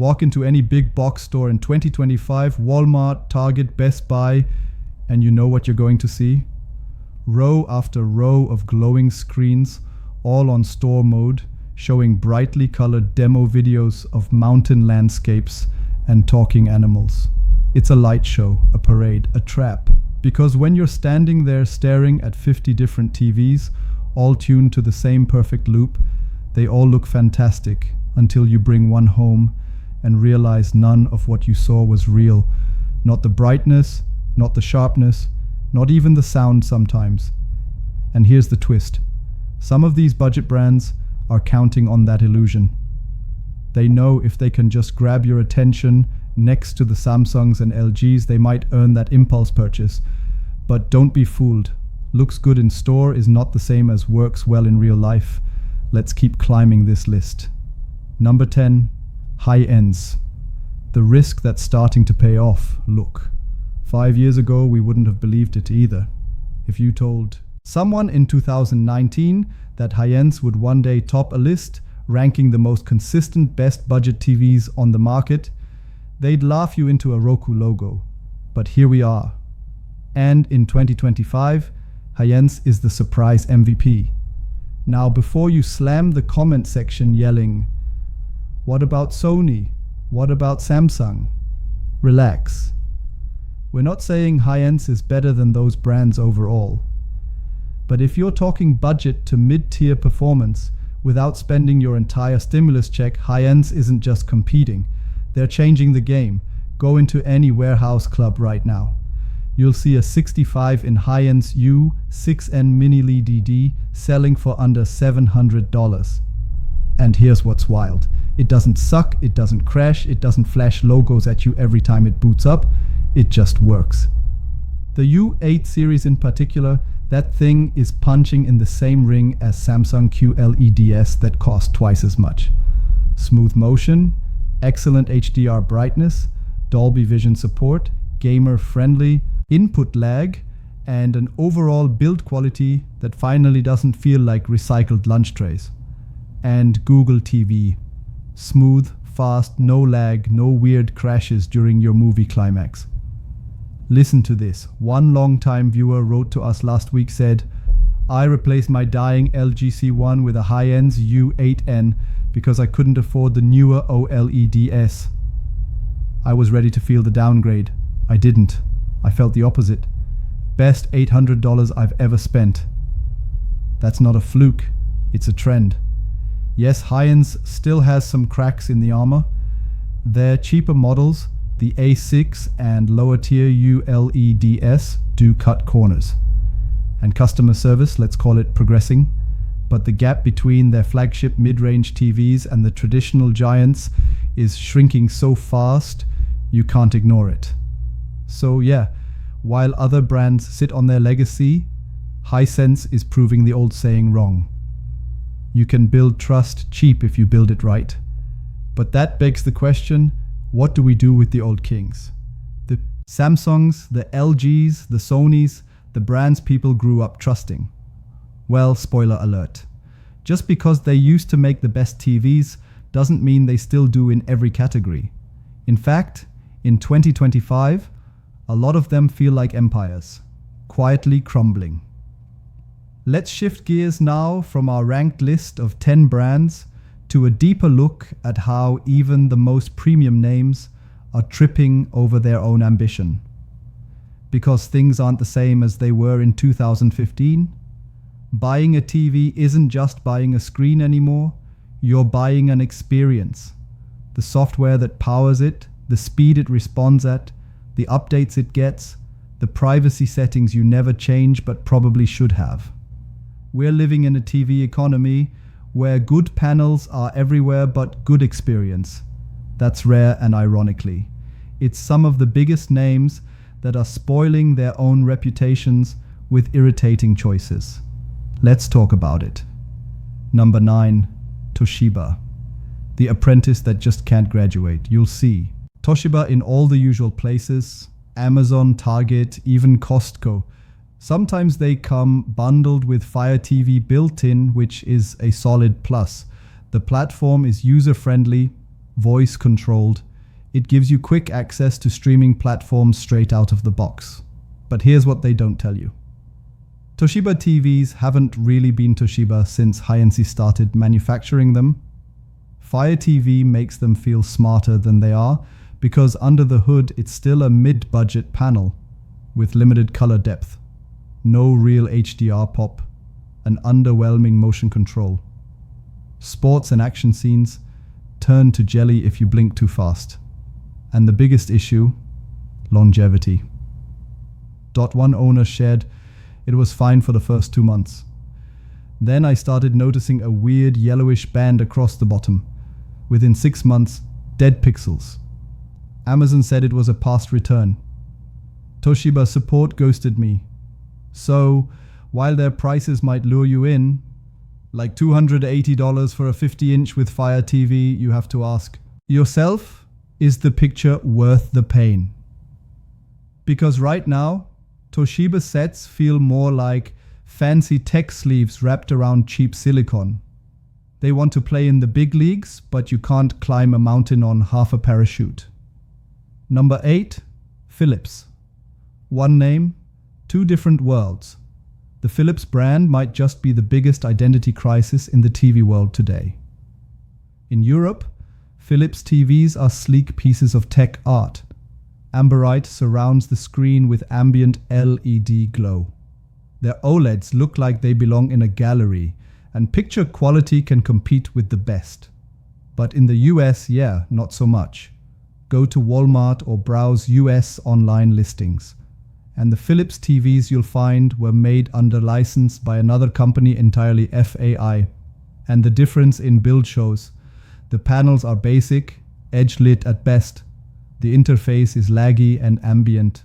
Walk into any big box store in 2025, Walmart, Target, Best Buy, and you know what you're going to see? Row after row of glowing screens, all on store mode, showing brightly colored demo videos of mountain landscapes and talking animals. It's a light show, a parade, a trap. Because when you're standing there staring at 50 different TVs, all tuned to the same perfect loop, they all look fantastic until you bring one home and realize none of what you saw was real. Not the brightness, not the sharpness, not even the sound sometimes. And here's the twist. Some of these budget brands are counting on that illusion. They know if they can just grab your attention next to the Samsungs and LGs, they might earn that impulse purchase. But don't be fooled. Looks good in store is not the same as works well in real life. Let's keep climbing this list. Number 10, high ends. The risk that's starting to pay off. Look, 5 years ago we wouldn't have believed it either. If you told someone in 2019 that high ends would one day top a list ranking the most consistent best budget TVs on the market, they'd laugh you into a Roku logo. But here we are. And in 2025, high-ends is the surprise MVP. Now, before you slam the comment section yelling, "What about Sony? What about Samsung?" Relax. We're not saying high-ends is better than those brands overall. But if you're talking budget to mid-tier performance without spending your entire stimulus check, high-ends isn't just competing. They're changing the game. Go into any warehouse club right now. You'll see a 65 in high-ends U6N mini LED selling for under $700. And here's what's wild. It doesn't suck, it doesn't crash, it doesn't flash logos at you every time it boots up. It just works. The U8 series in particular, that thing is punching in the same ring as Samsung QLEDs that cost twice as much. Smooth motion, excellent HDR brightness, Dolby Vision support, gamer-friendly, input lag, and an overall build quality that finally doesn't feel like recycled lunch trays. And Google TV. Smooth, fast, no lag, no weird crashes during your movie climax. Listen to this. One long-time viewer wrote to us last week, said, "I replaced my dying LG C1 with a high-ends U8N because I couldn't afford the newer OLEDs. I was ready to feel the downgrade. I didn't. I felt the opposite. Best $800 I've ever spent." That's not a fluke, it's a trend. Yes, high-ends still has some cracks in the armor. Their cheaper models, the A6 and lower tier ULEDs, do cut corners. And customer service, let's call it progressing. But the gap between their flagship mid-range TVs and the traditional giants is shrinking so fast, you can't ignore it. So yeah, while other brands sit on their legacy, Hisense is proving the old saying wrong. You can build trust cheap if you build it right. But that begs the question, what do we do with the old kings? The Samsungs, the LGs, the Sonys, the brands people grew up trusting. Well, spoiler alert. Just because they used to make the best TVs doesn't mean they still do in every category. In fact, in 2025, a lot of them feel like empires, quietly crumbling. Let's shift gears now from our ranked list of 10 brands to a deeper look at how even the most premium names are tripping over their own ambition. Because things aren't the same as they were in 2015. Buying a TV isn't just buying a screen anymore, you're buying an experience. The software that powers it, the speed it responds at, the updates it gets, the privacy settings you never change but probably should have. We're living in a TV economy where good panels are everywhere but good experience. That's rare and ironically. It's some of the biggest names that are spoiling their own reputations with irritating choices. Let's talk about it. Number 9, Toshiba. The apprentice that just can't graduate. You'll see. Toshiba in all the usual places, Amazon, Target, even Costco. Sometimes they come bundled with Fire TV built in, which is a solid plus. The platform is user-friendly, voice controlled. It gives you quick access to streaming platforms straight out of the box. But here's what they don't tell you. Toshiba TVs haven't really been Toshiba since Hitachi started manufacturing them. Fire TV makes them feel smarter than they are because under the hood it's still a mid-budget panel with limited color depth, no real HDR pop, and underwhelming motion control. Sports and action scenes turn to jelly if you blink too fast. And the biggest issue, longevity. One owner shared it was fine for the first 2 months. Then I started noticing a weird yellowish band across the bottom. Within 6 months, dead pixels. Amazon said it was a past return. Toshiba support ghosted me. So, while their prices might lure you in, like $280 for a 50-inch with Fire TV, you have to ask yourself, is the picture worth the pain? Because right now, Toshiba sets feel more like fancy tech sleeves wrapped around cheap silicone. They want to play in the big leagues, but you can't climb a mountain on half a parachute. Number 8, Philips. One name, 2 different worlds. The Philips brand might just be the biggest identity crisis in the TV world today. In Europe, Philips TVs are sleek pieces of tech art. Amberite surrounds the screen with ambient LED glow. Their OLEDs look like they belong in a gallery, and picture quality can compete with the best. But in the US, not so much. Go to Walmart or browse US online listings. And the Philips TVs you'll find were made under license by another company entirely FAI. And the difference in build shows. The panels are basic, edge-lit at best. The interface is laggy and ambient.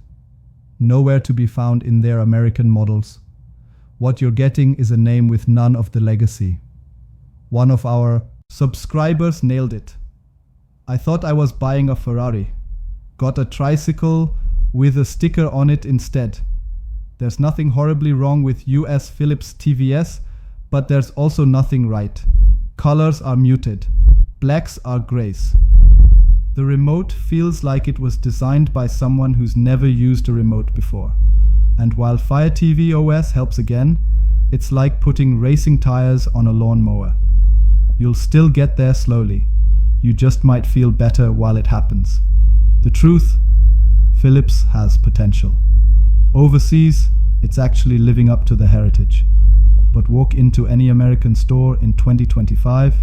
Nowhere to be found in their American models. What you're getting is a name with none of the legacy. One of our subscribers nailed it. I thought I was buying a Ferrari. Got a tricycle with a sticker on it instead. There's nothing horribly wrong with US Philips TVS, but there's also nothing right. Colors are muted. Blacks are grays. The remote feels like it was designed by someone who's never used a remote before. And while Fire TV OS helps again, it's like putting racing tires on a lawnmower. You'll still get there slowly. You just might feel better while it happens. The truth, Philips has potential. Overseas, it's actually living up to the heritage. But walk into any American store in 2025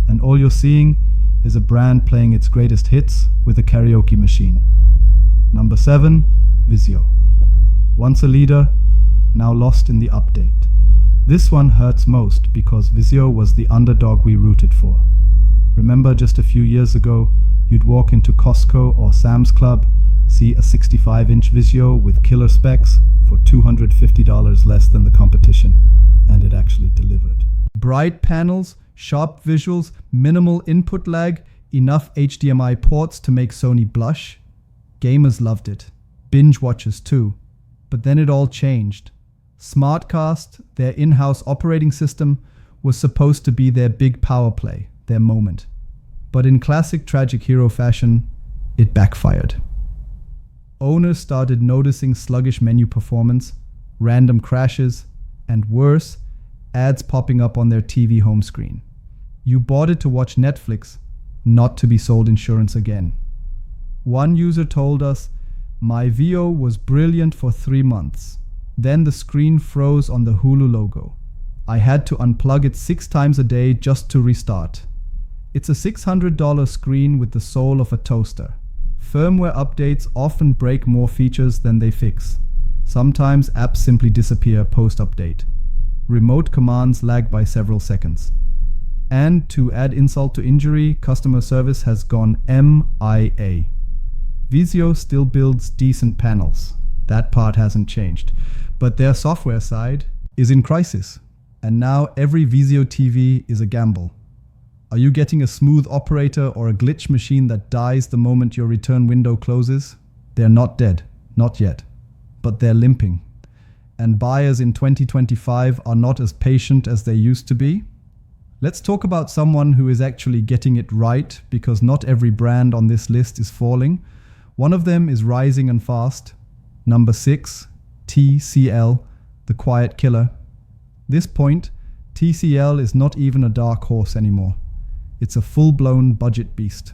and all you're seeing is a brand playing its greatest hits with a karaoke machine. Number 7, Vizio. Once a leader, now lost in the update. This one hurts most because Vizio was the underdog we rooted for. Remember just a few years ago, you'd walk into Costco or Sam's Club, see a 65-inch Vizio with killer specs for $250 less than the competition, and it actually delivered. Bright panels, sharp visuals, minimal input lag, enough HDMI ports to make Sony blush. Gamers loved it. Binge watchers too. But then it all changed. Smartcast, their in-house operating system, was supposed to be their big power play, their moment. But in classic tragic hero fashion, it backfired. Owners started noticing sluggish menu performance, random crashes, and worse, ads popping up on their TV home screen. You bought it to watch Netflix, not to be sold insurance again. One user told us, "My Vio was brilliant for 3 months. Then the screen froze on the Hulu logo. I had to unplug it 6 times a day just to restart. It's a $600 screen with the soul of a toaster. Firmware updates often break more features than they fix. Sometimes apps simply disappear post-update. Remote commands lag by several seconds. And to add insult to injury, customer service has gone MIA. Vizio still builds decent panels. That part hasn't changed. But their software side is in crisis. And now every Vizio TV is a gamble. Are you getting a smooth operator or a glitch machine that dies the moment your return window closes? They're not dead, not yet. But they're limping. And buyers in 2025 are not as patient as they used to be. Let's talk about someone who is actually getting it right, because not every brand on this list is falling. One of them is rising and fast. Number 6, TCL, the quiet killer. This point, TCL is not even a dark horse anymore. It's a full-blown budget beast.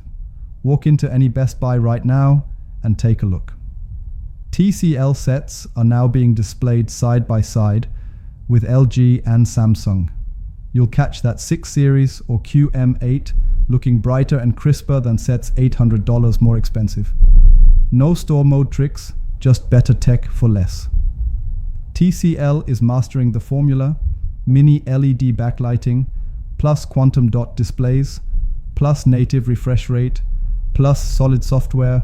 Walk into any Best Buy right now and take a look. TCL sets are now being displayed side by side with LG and Samsung. You'll catch that 6 Series or QM8 looking brighter and crisper than sets $800 more expensive. No store mode tricks, just better tech for less. TCL is mastering the formula: mini LED backlighting, plus quantum dot displays, plus native refresh rate, plus solid software,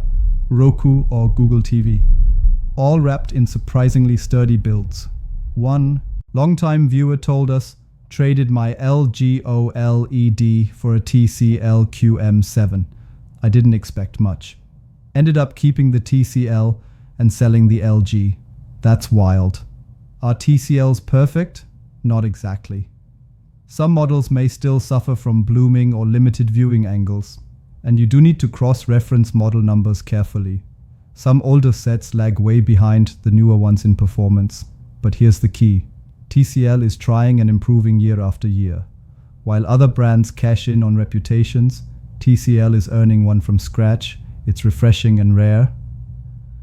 Roku or Google TV. All wrapped in surprisingly sturdy builds. One longtime viewer told us, traded my LG OLED for a TCL QM7. I didn't expect much. Ended up keeping the TCL and selling the LG. That's wild. Are TCLs perfect? Not exactly. Some models may still suffer from blooming or limited viewing angles, and you do need to cross-reference model numbers carefully. Some older sets lag way behind the newer ones in performance, but here's the key. TCL is trying and improving year after year. While other brands cash in on reputations, TCL is earning one from scratch. It's refreshing and rare.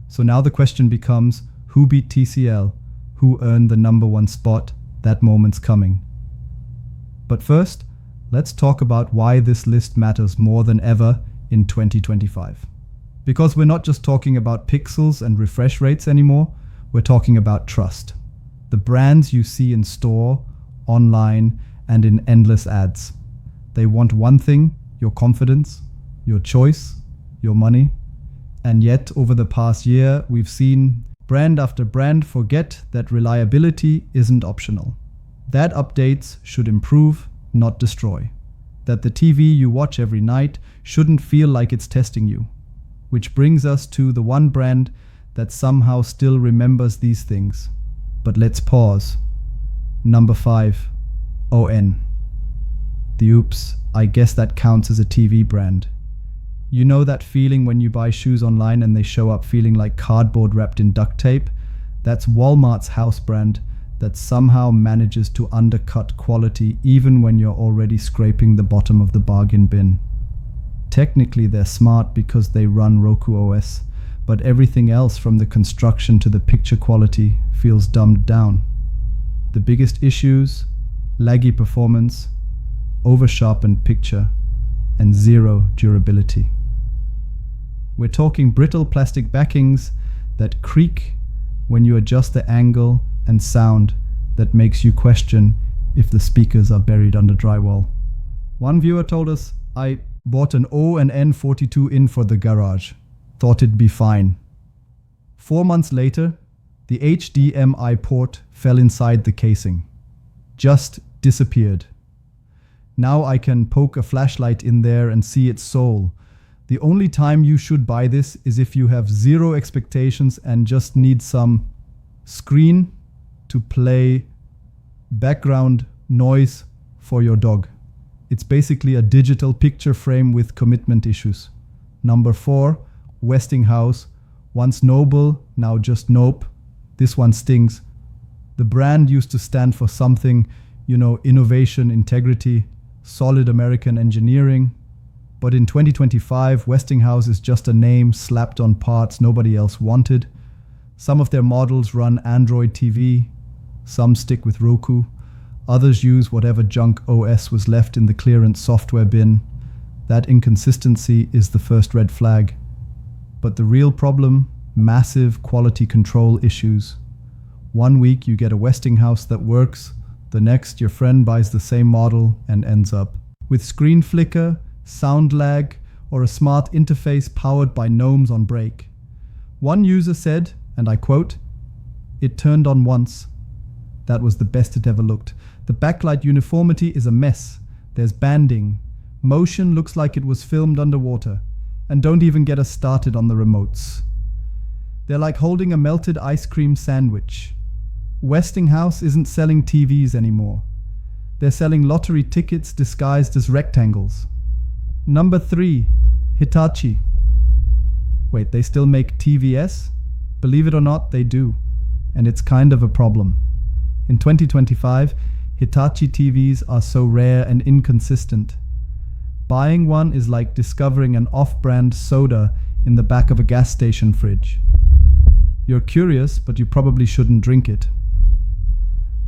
So now the question becomes, who beat TCL? Who earned the number one spot? That moment's coming. But first, let's talk about why this list matters more than ever in 2025. Because we're not just talking about pixels and refresh rates anymore, we're talking about trust. The brands you see in store, online, and in endless ads. They want one thing: your confidence, your choice, your money. And yet, over the past year, we've seen brand after brand forget that reliability isn't optional. That updates should improve, not destroy. That the TV you watch every night shouldn't feel like it's testing you. Which brings us to the one brand that somehow still remembers these things. But let's pause. Number 5, ON. The oops, I guess that counts as a TV brand. You know that feeling when you buy shoes online and they show up feeling like cardboard wrapped in duct tape? That's Walmart's house brand that somehow manages to undercut quality even when you're already scraping the bottom of the bargain bin. Technically they're smart because they run Roku OS, but everything else from the construction to the picture quality feels dumbed down. The biggest issues: laggy performance, over-sharpened picture, and zero durability. We're talking brittle plastic backings that creak when you adjust the angle, and sound that makes you question if the speakers are buried under drywall. One viewer told us, I bought an O and N42 in for the garage. Thought it'd be fine. 4 months later, the HDMI port fell inside the casing. Just disappeared. Now I can poke a flashlight in there and see its soul. The only time you should buy this is if you have zero expectations and just need some screen to play background noise for your dog. It's basically a digital picture frame with commitment issues. Number 4, Westinghouse. Once noble, now just nope. This one stings. The brand used to stand for something, innovation, integrity, solid American engineering. But in 2025, Westinghouse is just a name slapped on parts nobody else wanted. Some of their models run Android TV, some stick with Roku, others use whatever junk OS was left in the clearance software bin. That inconsistency is the first red flag. But the real problem: massive quality control issues. 1 week you get a Westinghouse that works, the next your friend buys the same model and ends up with screen flicker, sound lag, or a smart interface powered by gnomes on break. One user said, and I quote, "It turned on once. That was the best it ever looked. The backlight uniformity is a mess. There's banding. Motion looks like it was filmed underwater. And don't even get us started on the remotes. They're like holding a melted ice cream sandwich. Westinghouse isn't selling TVs anymore. They're selling lottery tickets disguised as rectangles. Number 3, Hitachi. Wait, they still make TVS? Believe it or not, they do. And it's kind of a problem. In 2025, Hitachi TVs are so rare and inconsistent. Buying one is like discovering an off-brand soda in the back of a gas station fridge. You're curious, but you probably shouldn't drink it.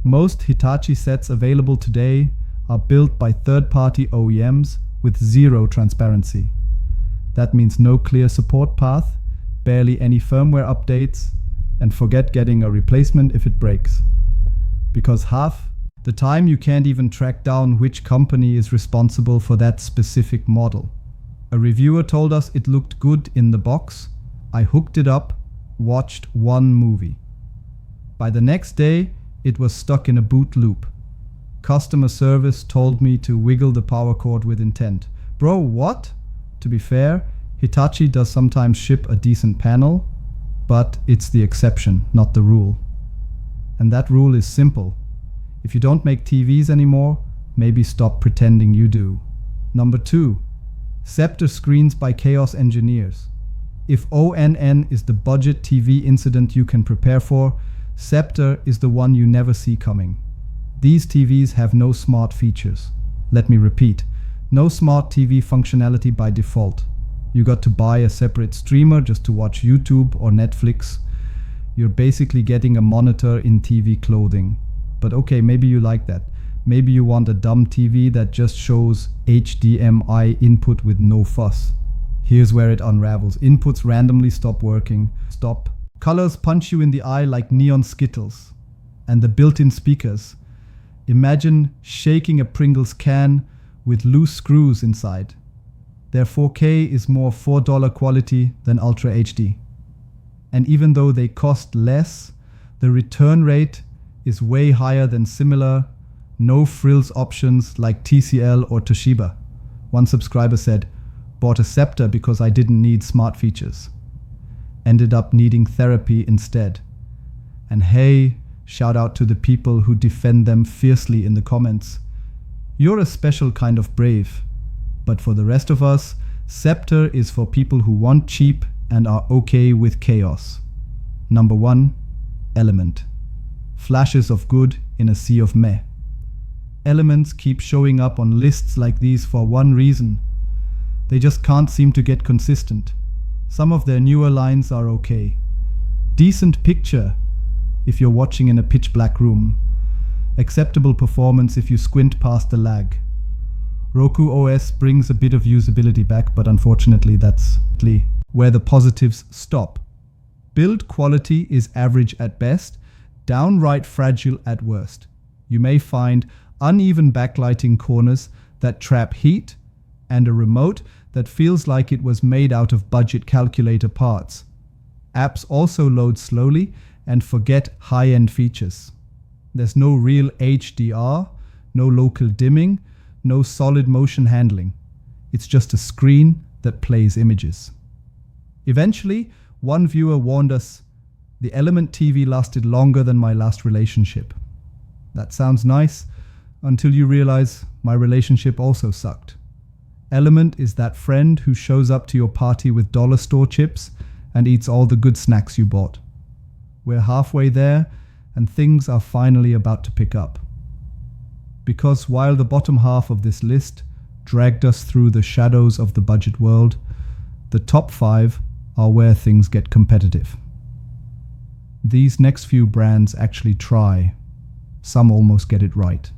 Most Hitachi sets available today are built by third-party OEMs with zero transparency. That means no clear support path, barely any firmware updates, and forget getting a replacement if it breaks. Because half the time you can't even track down which company is responsible for that specific model. A reviewer told us it looked good in the box. I hooked it up, watched one movie. By the next day, it was stuck in a boot loop. Customer service told me to wiggle the power cord with intent. Bro, what? To be fair, Hitachi does sometimes ship a decent panel, but it's the exception, not the rule. And that rule is simple. If you don't make TVs anymore, maybe stop pretending you do. Number 2, Scepter screens by Chaos engineers. If ONN is the budget TV incident you can prepare for, Scepter is the one you never see coming. These TVs have no smart features. Let me repeat, no smart TV functionality by default. You got to buy a separate streamer just to watch YouTube or Netflix. You're basically getting a monitor in TV clothing. But okay, maybe you like that. Maybe you want a dumb TV that just shows HDMI input with no fuss. Here's where it unravels. Inputs randomly stop working. Stop. Colors punch you in the eye like neon Skittles. And the built-in speakers. Imagine shaking a Pringles can with loose screws inside. Their 4K is more $4 quality than Ultra HD. And even though they cost less, the return rate is way higher than similar, no-frills options like TCL or Toshiba. One subscriber said, "Bought a Scepter because I didn't need smart features. Ended up needing therapy instead." And hey, shout out to the people who defend them fiercely in the comments. You're a special kind of brave. But for the rest of us, Scepter is for people who want cheap and are okay with chaos. Number 1, Element. Flashes of good in a sea of meh. Elements keep showing up on lists like these for one reason. They just can't seem to get consistent. Some of their newer lines are okay. Decent picture if you're watching in a pitch black room. Acceptable performance if you squint past the lag. Roku OS brings a bit of usability back, but unfortunately that's where the positives stop. Build quality is average at best, downright fragile at worst. You may find uneven backlighting corners that trap heat and a remote that feels like it was made out of budget calculator parts. Apps also load slowly and forget high-end features. There's no real HDR, no local dimming, no solid motion handling. It's just a screen that plays images. Eventually, one viewer warned us, "The Element TV lasted longer than my last relationship." That sounds nice until you realize my relationship also sucked. Element is that friend who shows up to your party with dollar store chips and eats all the good snacks you bought. We're halfway there and things are finally about to pick up. Because while the bottom half of this list dragged us through the shadows of the budget world, the top 5 are where things get competitive. These next few brands actually try. Some almost get it right.